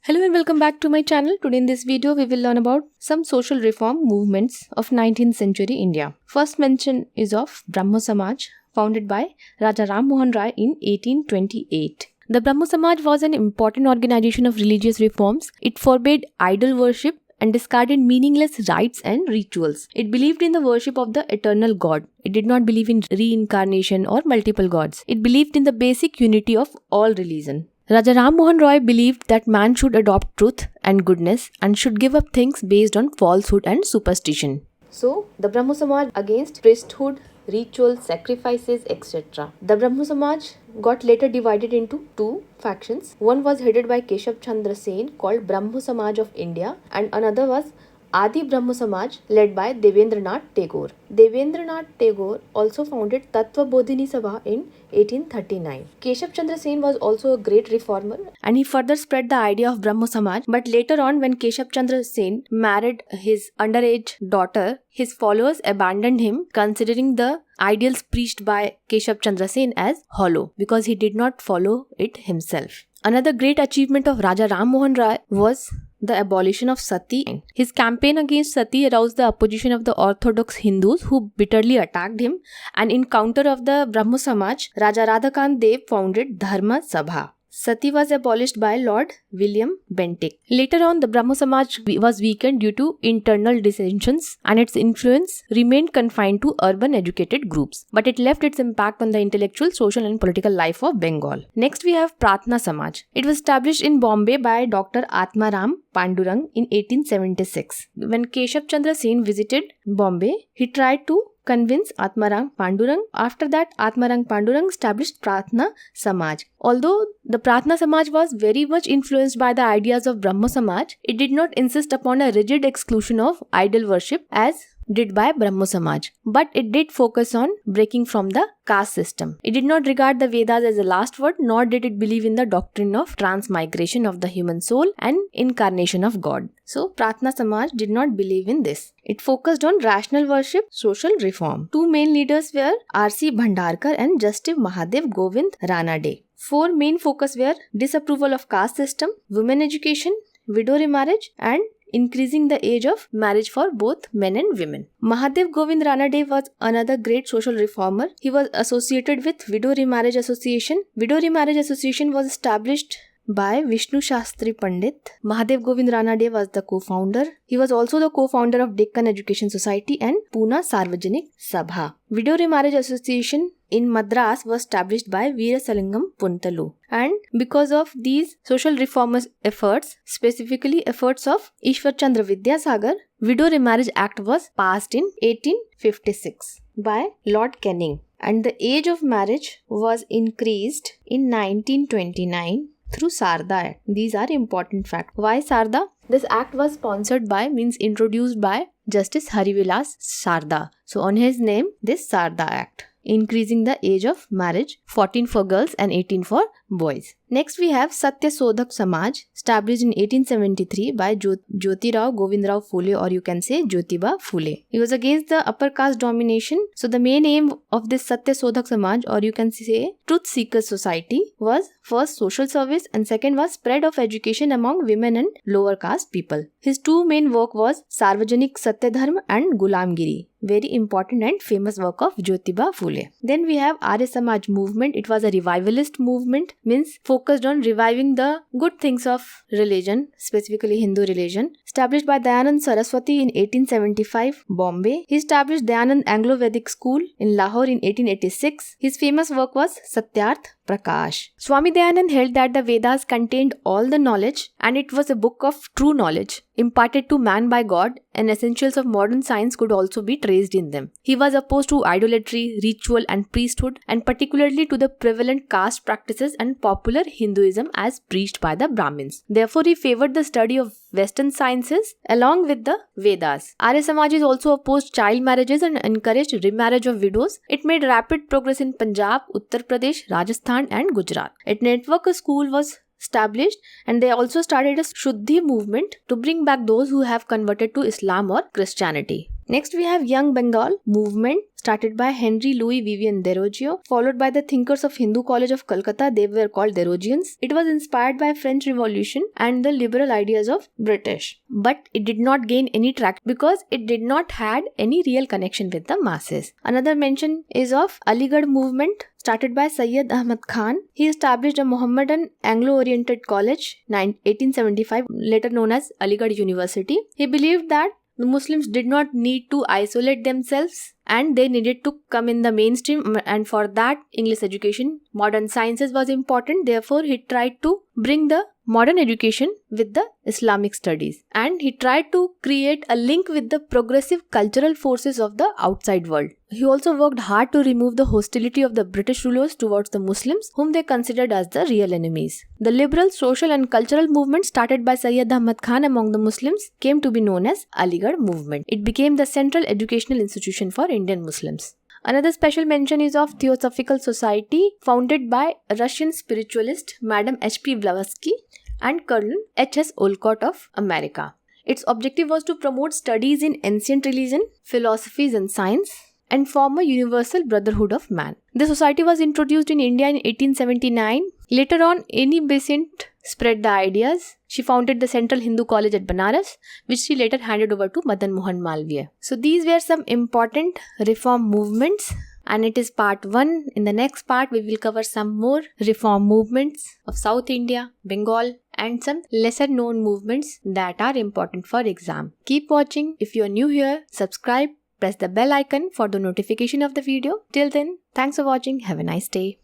Hello and welcome back to my channel. Today in this video we will learn about some social reform movements of 19th century India. First mention is of Brahmo Samaj, founded by Raja Ram Mohan Rai in 1828. The Brahmo Samaj was an important organization of religious reforms. It forbade idol worship and discarded meaningless rites and rituals. It believed in the worship of the eternal God. It did not believe in reincarnation or multiple gods. It believed in the basic unity of all religion. Raja Ram Mohan Roy believed that man should adopt truth and goodness and should give up things based on falsehood and superstition. So, the Brahmo Samaj against priesthood, rituals, sacrifices, etc. The Brahmo Samaj got later divided into two factions. One was headed by Keshav Chandra Sen called Brahmo Samaj of India, and another was Adi Brahmo Samaj led by Devendranath Tagore. Devendranath Tagore also founded Tattva Bodhini Sabha in 1839. Keshav Chandra Sen was also a great reformer and he further spread the idea of Brahmo Samaj, but later on when Keshav Chandra Sen married his underage daughter, his followers abandoned him, considering the ideals preached by Keshav Chandra Sen as hollow because he did not follow it himself. Another great achievement of Raja Ram Mohan Rai was the abolition of sati. His campaign against sati aroused the opposition of the orthodox Hindus who bitterly attacked him, and in counter of the Brahmo Samaj, Raja Radhakant Dev founded Dharma Sabha. Sati was abolished by Lord William Bentinck. Later on, the Brahmo Samaj was weakened due to internal dissensions and its influence remained confined to urban educated groups. But it left its impact on the intellectual, social and political life of Bengal. Next we have Pratna Samaj. It was established in Bombay by Dr. Atmaram Pandurang in 1876. When Keshav Chandra Sen visited Bombay, he tried to convince Atmarang Pandurang. After that, Atmarang Pandurang established Pratna Samaj. Although the Pratna Samaj was very much influenced by the ideas of Brahmo Samaj, it did not insist upon a rigid exclusion of idol worship as did by Brahmo Samaj, but it did focus on breaking from the caste system. It did not regard the Vedas as a last word, nor did it believe in the doctrine of transmigration of the human soul and incarnation of God. So, Pratna Samaj did not believe in this. It focused on rational worship, social reform. Two main leaders were R.C. Bhandarkar and Justice Mahadev Govind Ranade. Four main focus were disapproval of caste system, women education, widow remarriage, and increasing the age of marriage for both men and women. Mahadev Govind Ranade was another great social reformer. He was associated with Widow Remarriage Association. Widow Remarriage Association was established by Vishnu Shastri Pandit. Mahadev Govind Ranade was the co-founder. He was also the co-founder of Deccan Education Society and Pune Sarvajanik Sabha. Widow Remarriage Association in Madras was established by Veerasalingam Puntalu. And because of these social reformers' efforts, specifically efforts of Ishwar Chandra Vidyasagar, Widow Remarriage Act was passed in 1856 by Lord Canning. And the age of marriage was increased in 1929 through Sarda Act. These are important facts. Why Sarda? This act was sponsored by, means introduced by Justice Harivilas Sarda. So on his name, this Sarda Act, increasing the age of marriage, 14 for girls and 18 for boys. Next we have Satya Sodhak Samaj, established in 1873 by Jyotirao Govindrao Phule, or you can say Jyotiba Phule. He was against the upper caste domination. So the main aim of this Satya Sodhak Samaj, or you can say Truth Seekers Society, was first social service and second was spread of education among women and lower caste people. His two main work was Sarvajanik Satyadharma and Gulamgiri. Very important and famous work of Jyotiba Phule. Then we have Arya Samaj movement. It was a revivalist movement, means focused on reviving the good things of religion, specifically Hindu religion. Established by Dayanand Saraswati in 1875, Bombay. He established Dayanand Anglo-Vedic School in Lahore in 1886. His famous work was Satyarth Prakash. Swami Dayanand held that the Vedas contained all the knowledge and it was a book of true knowledge imparted to man by God, and essentials of modern science could also be traced in them. He was opposed to idolatry, ritual and priesthood, and particularly to the prevalent caste practices and popular Hinduism as preached by the Brahmins. Therefore, he favored the study of Western sciences along with the Vedas. Arya Samaj also opposed child marriages and encouraged remarriage of widows. It made rapid progress in Punjab, Uttar Pradesh, Rajasthan and Gujarat. At Network School was established and they also started a Shuddhi movement to bring back those who have converted to Islam or Christianity. Next we have Young Bengal movement started by Henry Louis Vivian Desrosiers, followed by the thinkers of Hindu College of Calcutta. They were called Desrosians. It was inspired by French Revolution and the liberal ideas of British, but it did not gain any traction because it did not had any real connection with the masses. Another mention is of Aligarh movement started by Syed Ahmad Khan. He established a Mohammedan Anglo-oriented college 1875, later known as Aligarh University. He believed that the Muslims did not need to isolate themselves and they needed to come in the mainstream, and for that English education, modern sciences was important. Therefore, he tried to bring the modern education with the Islamic studies, and he tried to create a link with the progressive cultural forces of the outside world. He also worked hard to remove the hostility of the British rulers towards the Muslims, whom they considered as the real enemies. The liberal, social and cultural movement started by Syed Ahmad Khan among the Muslims came to be known as Aligarh movement. It became the central educational institution for Indian Muslims. Another special mention is of Theosophical Society, founded by Russian spiritualist Madame H.P. Blavatsky and Colonel H.S. Olcott of America. Its objective was to promote studies in ancient religion, philosophies and science, and form a universal brotherhood of man. The society was introduced in India in 1879. Later on, Annie Besant spread the ideas. She founded the Central Hindu College at Banaras, which she later handed over to Madan Mohan Malviya. So these were some important reform movements, and it is part 1. In the next part, we will cover some more reform movements of South India, Bengal, and some lesser known movements that are important for exam. Keep watching. If you are new here, subscribe, press the bell icon for the notification of the video. Till then, thanks for watching. Have a nice day.